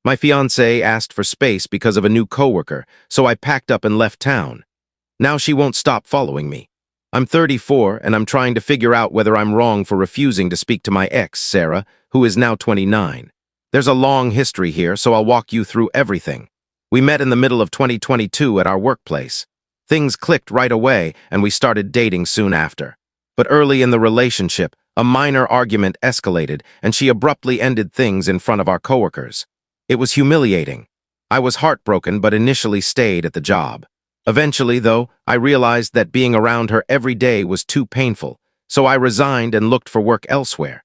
My fiancée asked for space because of a new coworker, so I packed up and left town. Now she won't stop following me. I'm 34, and I'm trying to figure out whether I'm wrong for refusing to speak to my ex, Sarah, who is now 29. There's a long history here, so I'll walk you through everything. We met in the middle of 2022 at our workplace. Things clicked right away, and we started dating soon after. But early in the relationship, a minor argument escalated, and she abruptly ended things in front of our coworkers. It was humiliating. I was heartbroken, but initially stayed at the job. Eventually, though, I realized that being around her every day was too painful, so I resigned and looked for work elsewhere.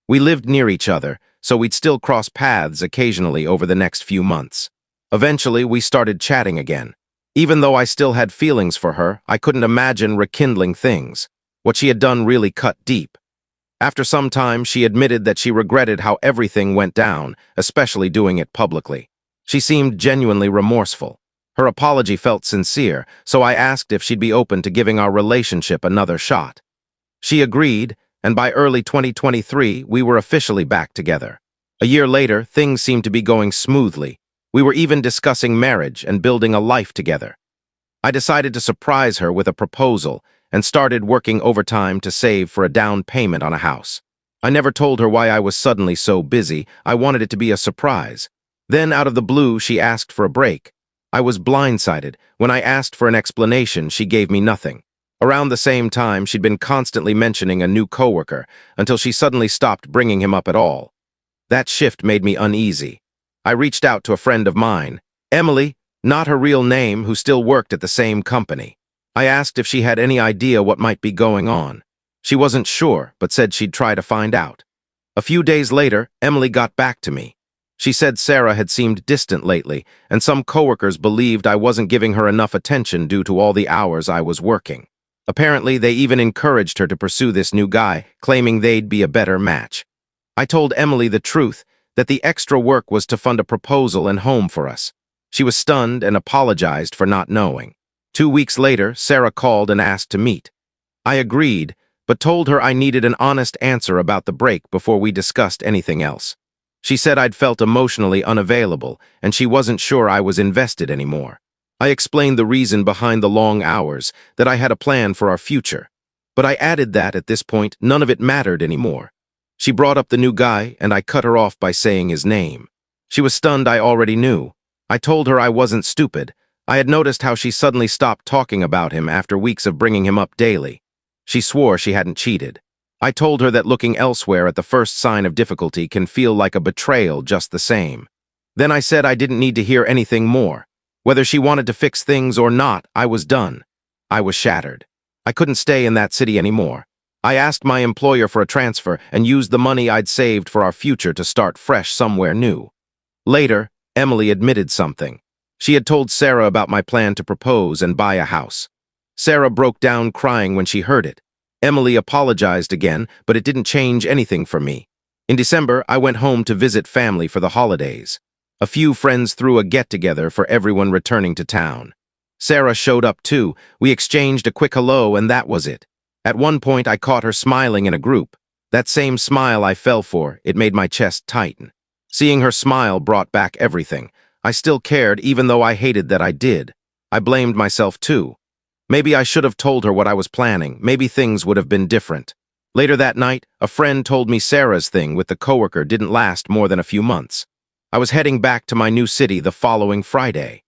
We lived near each other, so we'd still cross paths occasionally over the next few months. Eventually, we started chatting again. Even though I still had feelings for her, I couldn't imagine rekindling things. What she had done really cut deep. After some time, she admitted that she regretted how everything went down, especially doing it publicly. She seemed genuinely remorseful. Her apology felt sincere, so I asked if she'd be open to giving our relationship another shot. She agreed, and by early 2023, we were officially back together. A year later, things seemed to be going smoothly. We were even discussing marriage and building a life together. I decided to surprise her with a proposal and started working overtime to save for a down payment on a house. I never told her why I was suddenly so busy. I wanted it to be a surprise. Then, out of the blue, she asked for a break. I was blindsided. When I asked for an explanation, she gave me nothing. Around the same time, she'd been constantly mentioning a new coworker until she suddenly stopped bringing him up at all. That shift made me uneasy. I reached out to a friend of mine, Emily, not her real name, who still worked at the same company. I asked if she had any idea what might be going on. She wasn't sure, but said she'd try to find out. A few days later, Emily got back to me. She said Sarah had seemed distant lately, and some coworkers believed I wasn't giving her enough attention due to all the hours I was working. Apparently, they even encouraged her to pursue this new guy, claiming they'd be a better match. I told Emily the truth, that the extra work was to fund a proposal and home for us. She was stunned and apologized for not knowing. 2 weeks later, Sarah called and asked to meet. I agreed, but told her I needed an honest answer about the break before we discussed anything else. She said I'd felt emotionally unavailable, and she wasn't sure I was invested anymore. I explained the reason behind the long hours, that I had a plan for our future. But I added that, at this point, none of it mattered anymore. She brought up the new guy, and I cut her off by saying his name. She was stunned. I already knew. I told her I wasn't stupid. I had noticed how she suddenly stopped talking about him after weeks of bringing him up daily. She swore she hadn't cheated. I told her that looking elsewhere at the first sign of difficulty can feel like a betrayal just the same. Then I said I didn't need to hear anything more. Whether she wanted to fix things or not, I was done. I was shattered. I couldn't stay in that city anymore. I asked my employer for a transfer and used the money I'd saved for our future to start fresh somewhere new. Later, Emily admitted something. She had told Sarah about my plan to propose and buy a house. Sarah broke down crying when she heard it. Emily apologized again, but it didn't change anything for me. In December, I went home to visit family for the holidays. A few friends threw a get-together for everyone returning to town. Sarah showed up too. We exchanged a quick hello, and that was it. At one point, I caught her smiling in a group. That same smile I fell for, it made my chest tighten. Seeing her smile brought back everything. I still cared, even though I hated that I did. I blamed myself too. Maybe I should have told her what I was planning. Maybe things would have been different. Later that night, a friend told me Sarah's thing with the coworker didn't last more than a few months. I was heading back to my new city the following Friday.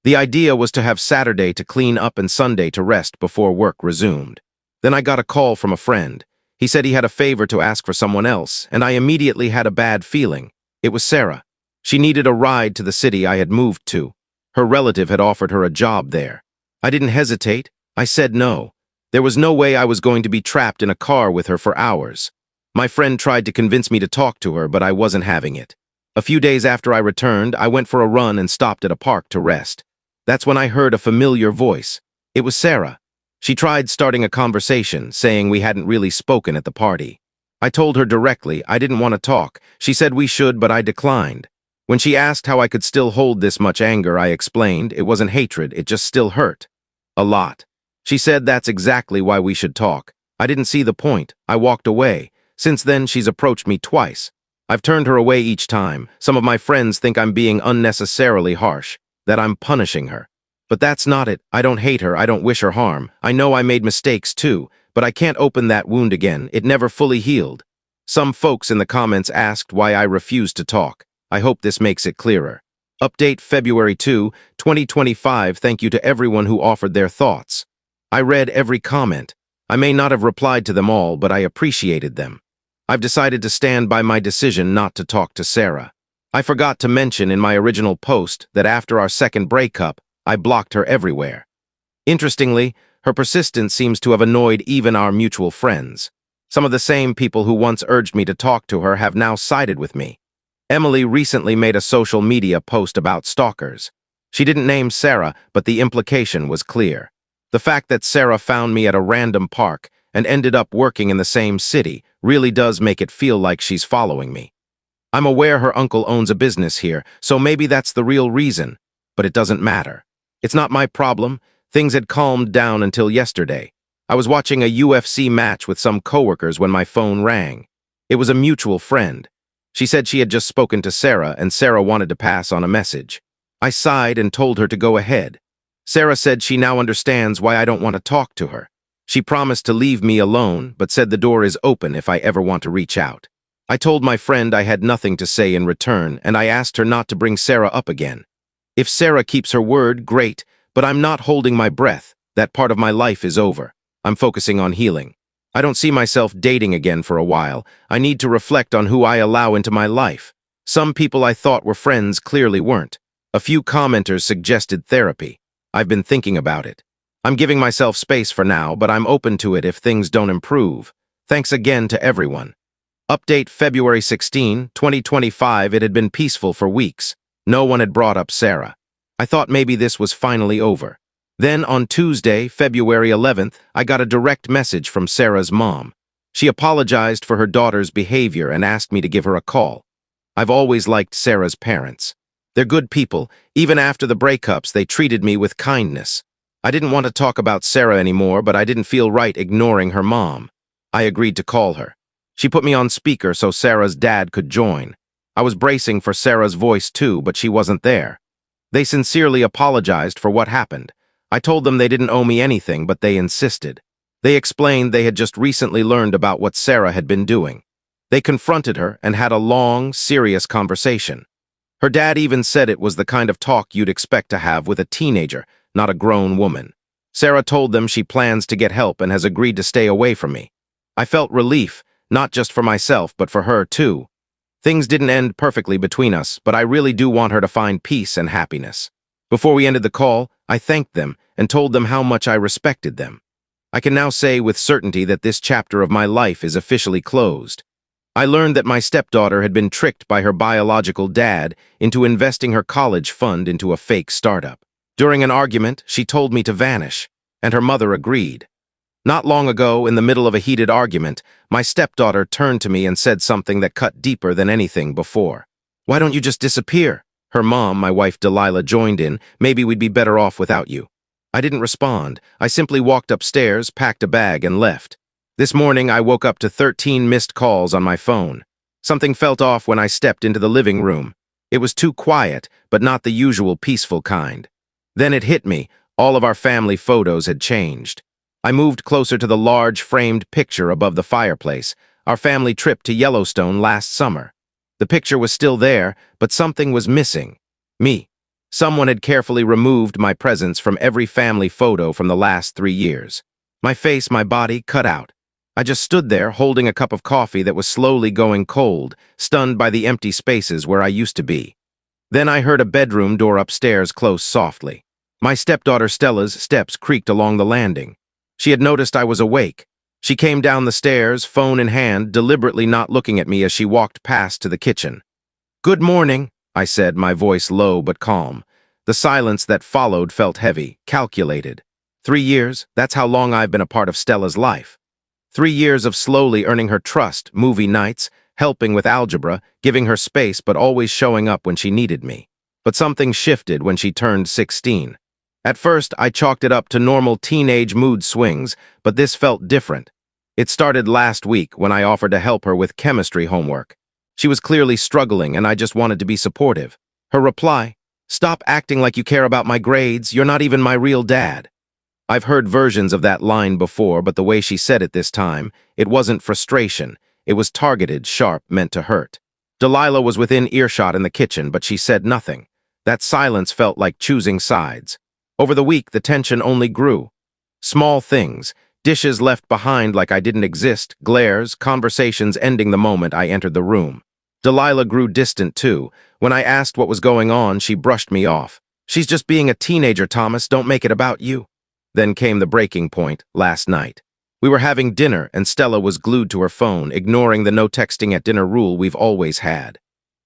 The idea was to have Saturday to clean up and Sunday to rest before work resumed. Then I got a call from a friend. He said he had a favor to ask for someone else, and I immediately had a bad feeling. It was Sarah. She needed a ride to the city I had moved to. Her relative had offered her a job there. I didn't hesitate. I said no. There was no way I was going to be trapped in a car with her for hours. My friend tried to convince me to talk to her, but I wasn't having it. A few days after I returned, I went for a run and stopped at a park to rest. That's when I heard a familiar voice. It was Sarah. She tried starting a conversation, saying we hadn't really spoken at the party. I told her directly I didn't want to talk. She said we should, but I declined. When she asked how I could still hold this much anger, I explained it wasn't hatred, it just still hurt. A lot. She said that's exactly why we should talk. I didn't see the point. I walked away. Since then, she's approached me twice. I've turned her away each time. Some of my friends think I'm being unnecessarily harsh, that I'm punishing her. But that's not it. I don't hate her. I don't wish her harm. I know I made mistakes too, but I can't open that wound again. It never fully healed. Some folks in the comments asked why I refused to talk. I hope this makes it clearer. Update February 2, 2025. Thank you to everyone who offered their thoughts. I read every comment. I may not have replied to them all, but I appreciated them. I've decided to stand by my decision not to talk to Sarah. I forgot to mention in my original post that after our second breakup, I blocked her everywhere. Interestingly, her persistence seems to have annoyed even our mutual friends. Some of the same people who once urged me to talk to her have now sided with me. Emily recently made a social media post about stalkers. She didn't name Sarah, but the implication was clear. The fact that Sarah found me at a random park and ended up working in the same city really does make it feel like she's following me. I'm aware her uncle owns a business here, so maybe that's the real reason, but it doesn't matter. It's not my problem. Things had calmed down until yesterday. I was watching a UFC match with some coworkers when my phone rang. It was a mutual friend. She said she had just spoken to Sarah and Sarah wanted to pass on a message. I sighed and told her to go ahead. Sarah said she now understands why I don't want to talk to her. She promised to leave me alone, but said the door is open if I ever want to reach out. I told my friend I had nothing to say in return, and I asked her not to bring Sarah up again. If Sarah keeps her word, great, but I'm not holding my breath. That part of my life is over. I'm focusing on healing. I don't see myself dating again for a while. I need to reflect on who I allow into my life. Some people I thought were friends clearly weren't. A few commenters suggested therapy. I've been thinking about it. I'm giving myself space for now, but I'm open to it if things don't improve. Thanks again to everyone. Update February 16, 2025. It had been peaceful for weeks. No one had brought up Sarah. I thought maybe this was finally over. Then on Tuesday, February 11th, I got a direct message from Sarah's mom. She apologized for her daughter's behavior and asked me to give her a call. I've always liked Sarah's parents. They're good people. Even after the breakups, they treated me with kindness. I didn't want to talk about Sarah anymore, but I didn't feel right ignoring her mom. I agreed to call her. She put me on speaker so Sarah's dad could join. I was bracing for Sarah's voice too, but she wasn't there. They sincerely apologized for what happened. I told them they didn't owe me anything, but they insisted. They explained they had just recently learned about what Sarah had been doing. They confronted her and had a long, serious conversation. Her dad even said it was the kind of talk you'd expect to have with a teenager, not a grown woman. Sarah told them she plans to get help and has agreed to stay away from me. I felt relief, not just for myself, but for her too. Things didn't end perfectly between us, but I really do want her to find peace and happiness. Before we ended the call, I thanked them and told them how much I respected them. I can now say with certainty that this chapter of my life is officially closed. I learned that my stepdaughter had been tricked by her biological dad into investing her college fund into a fake startup. During an argument, she told me to vanish, and her mother agreed. Not long ago, in the middle of a heated argument, my stepdaughter turned to me and said something that cut deeper than anything before. "Why don't you just disappear?" Her mom, my wife Delilah, joined in. "Maybe we'd be better off without you." I didn't respond. I simply walked upstairs, packed a bag, and left. This morning, I woke up to 13 missed calls on my phone. Something felt off when I stepped into the living room. It was too quiet, but not the usual peaceful kind. Then it hit me. All of our family photos had changed. I moved closer to the large framed picture above the fireplace, our family trip to Yellowstone last summer. The picture was still there, but something was missing. Me. Someone had carefully removed my presence from every family photo from the last 3 years. My face, my body, cut out. I just stood there holding a cup of coffee that was slowly going cold, stunned by the empty spaces where I used to be. Then I heard a bedroom door upstairs close softly. My stepdaughter Stella's steps creaked along the landing. She had noticed I was awake. She came down the stairs, phone in hand, deliberately not looking at me as she walked past to the kitchen. "Good morning," I said, my voice low but calm. The silence that followed felt heavy, calculated. 3 years, that's how long I've been a part of Stella's life. 3 years of slowly earning her trust, movie nights, helping with algebra, giving her space but always showing up when she needed me. But something shifted when she turned 16. At first, I chalked it up to normal teenage mood swings, but this felt different. It started last week when I offered to help her with chemistry homework. She was clearly struggling, and I just wanted to be supportive. Her reply, "Stop acting like you care about my grades. You're not even my real dad." I've heard versions of that line before, but the way she said it this time, it wasn't frustration. It was targeted, sharp, meant to hurt. Delilah was within earshot in the kitchen, but she said nothing. That silence felt like choosing sides. Over the week, the tension only grew. Small things, dishes left behind like I didn't exist, glares, conversations ending the moment I entered the room. Delilah grew distant too. When I asked what was going on, she brushed me off. "She's just being a teenager, Thomas. Don't make it about you." Then came the breaking point, last night. We were having dinner, and Stella was glued to her phone, ignoring the no texting at dinner rule we've always had.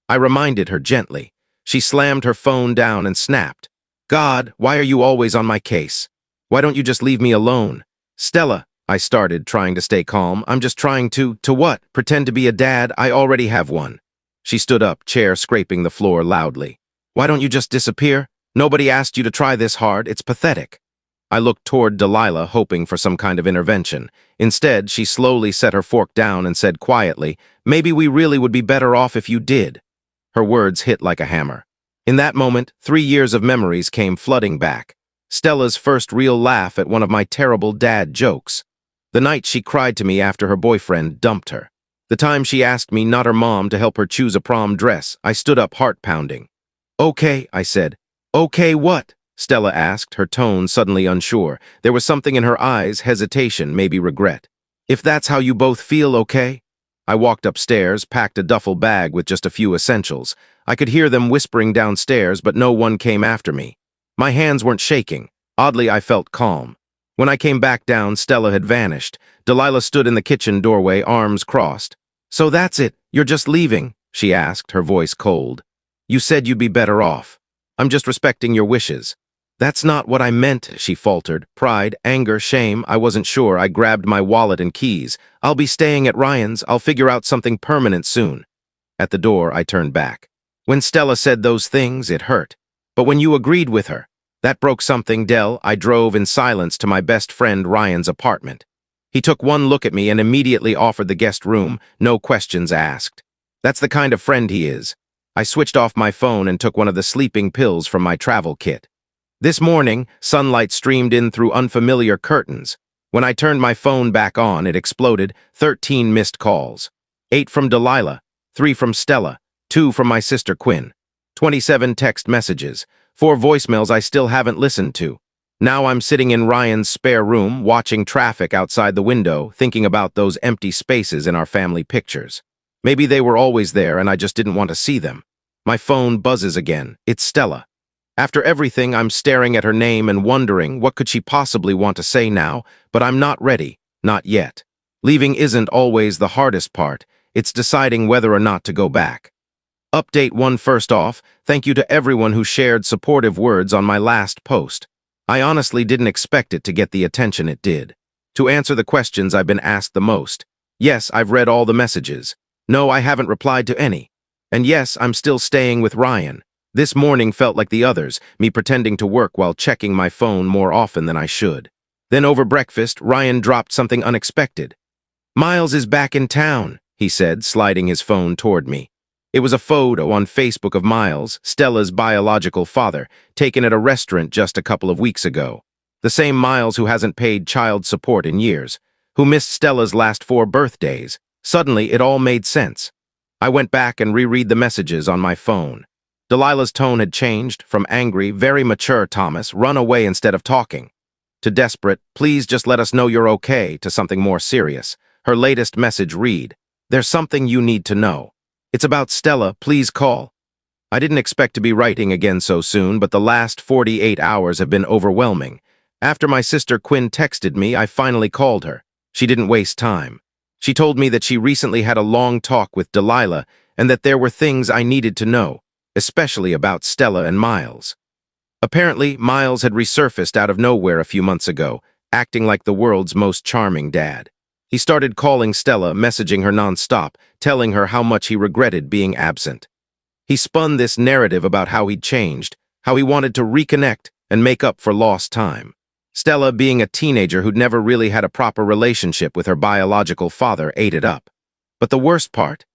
I reminded her gently. She slammed her phone down and snapped. "God, why are you always on my case? Why don't you just leave me alone?" "Stella," I started, trying to stay calm. "I'm just trying to what? Pretend to be a dad? I already have one." She stood up, chair scraping the floor loudly. "Why don't you just disappear? Nobody asked you to try this hard. It's pathetic." I looked toward Delilah, hoping for some kind of intervention. Instead, she slowly set her fork down and said quietly, "Maybe we really would be better off if you did." Her words hit like a hammer. In that moment, 3 years of memories came flooding back. Stella's first real laugh at one of my terrible dad jokes. The night she cried to me after her boyfriend dumped her. The time she asked me, not her mom, to help her choose a prom dress. I stood up, heart pounding. "Okay," I said. "Okay, what?" Stella asked, her tone suddenly unsure. There was something in her eyes, hesitation, maybe regret. "If that's how you both feel, okay?" I walked upstairs, packed a duffel bag with just a few essentials. I could hear them whispering downstairs, but no one came after me. My hands weren't shaking. Oddly, I felt calm. When I came back down, Stella had vanished. Delilah stood in the kitchen doorway, arms crossed. "So that's it, you're just leaving?" she asked, her voice cold. "You said you'd be better off. I'm just respecting your wishes." "That's not what I meant," she faltered. Pride, anger, shame, I wasn't sure. I grabbed my wallet and keys. "I'll be staying at Ryan's. I'll figure out something permanent soon." At the door, I turned back. When Stella said those things, it hurt. But when you agreed with her, that broke something, Dell. I drove in silence to my best friend Ryan's apartment. He took one look at me and immediately offered the guest room, no questions asked. That's the kind of friend he is. I switched off my phone and took one of the sleeping pills from my travel kit. This morning, sunlight streamed in through unfamiliar curtains. When I turned my phone back on, it exploded, 13 missed calls. 8 from Delilah, 3 from Stella, 2 from my sister Quinn. 27 text messages, 4 voicemails I still haven't listened to. Now I'm sitting in Ryan's spare room, watching traffic outside the window, thinking about those empty spaces in our family pictures. Maybe they were always there and I just didn't want to see them. My phone buzzes again. It's Stella. After everything, I'm staring at her name and wondering what could she possibly want to say now, but I'm not ready, not yet. Leaving isn't always the hardest part. It's deciding whether or not to go back. Update 1 first off, thank you to everyone who shared supportive words on my last post. I honestly didn't expect it to get the attention it did. To answer the questions I've been asked the most. Yes, I've read all the messages. No, I haven't replied to any. And yes, I'm still staying with Ryan. This morning felt like the others, me pretending to work while checking my phone more often than I should. Then over breakfast, Ryan dropped something unexpected. "Miles is back in town," he said, sliding his phone toward me. It was a photo on Facebook of Miles, Stella's biological father, taken at a restaurant just a couple of weeks ago. The same Miles who hasn't paid child support in years, who missed Stella's last 4 birthdays. Suddenly, it all made sense. I went back and reread the messages on my phone. Delilah's tone had changed from angry, very mature Thomas, run away instead of talking, to desperate, please just let us know you're okay, to something more serious. Her latest message read, "There's something you need to know. It's about Stella, please call." I didn't expect to be writing again so soon, but the last 48 hours have been overwhelming. After my sister Quinn texted me, I finally called her. She didn't waste time. She told me that she recently had a long talk with Delilah and that there were things I needed to know, especially about Stella and Miles. Apparently, Miles had resurfaced out of nowhere a few months ago, acting like the world's most charming dad. He started calling Stella, messaging her nonstop, telling her how much he regretted being absent. He spun this narrative about how he'd changed, how he wanted to reconnect and make up for lost time. Stella, being a teenager who'd never really had a proper relationship with her biological father, ate it up. But the worst part?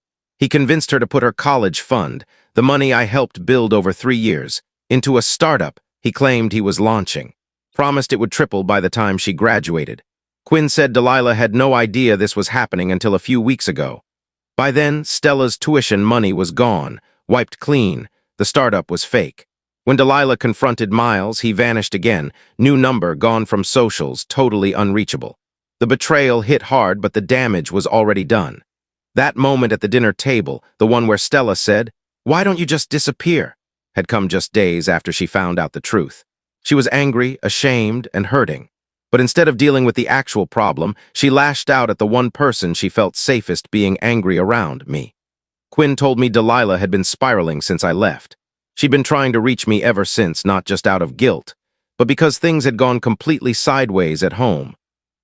He convinced her to put her college fund, the money I helped build over 3 years, into a startup he claimed he was launching. Promised it would triple by the time she graduated. Quinn said Delilah had no idea this was happening until a few weeks ago. By then, Stella's tuition money was gone, wiped clean. The startup was fake. When Delilah confronted Miles, he vanished again, new number gone from socials, totally unreachable. The betrayal hit hard, but the damage was already done. That moment at the dinner table, the one where Stella said, "Why don't you just disappear?" had come just days after she found out the truth. She was angry, ashamed, and hurting. But instead of dealing with the actual problem, she lashed out at the one person she felt safest being angry around, me. Quinn told me Delilah had been spiraling since I left. She'd been trying to reach me ever since, not just out of guilt, but because things had gone completely sideways at home.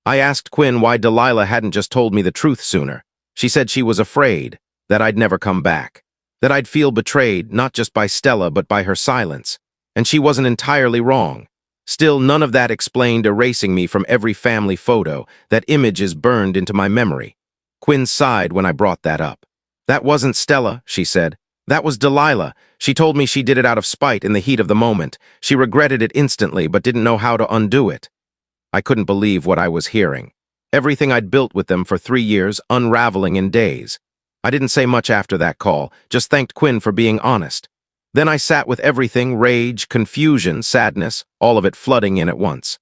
I asked Quinn why Delilah hadn't just told me the truth sooner. She said she was afraid, that I'd never come back, that I'd feel betrayed not just by Stella but by her silence. And she wasn't entirely wrong. Still, none of that explained erasing me from every family photo. That image is burned into my memory. Quinn sighed when I brought that up. "That wasn't Stella," she said. "That was Delilah. She told me she did it out of spite in the heat of the moment. She regretted it instantly but didn't know how to undo it." I couldn't believe what I was hearing. Everything I'd built with them for 3 years, unraveling in days. I didn't say much after that call, just thanked Quinn for being honest. Then I sat with everything, rage, confusion, sadness, all of it flooding in at once.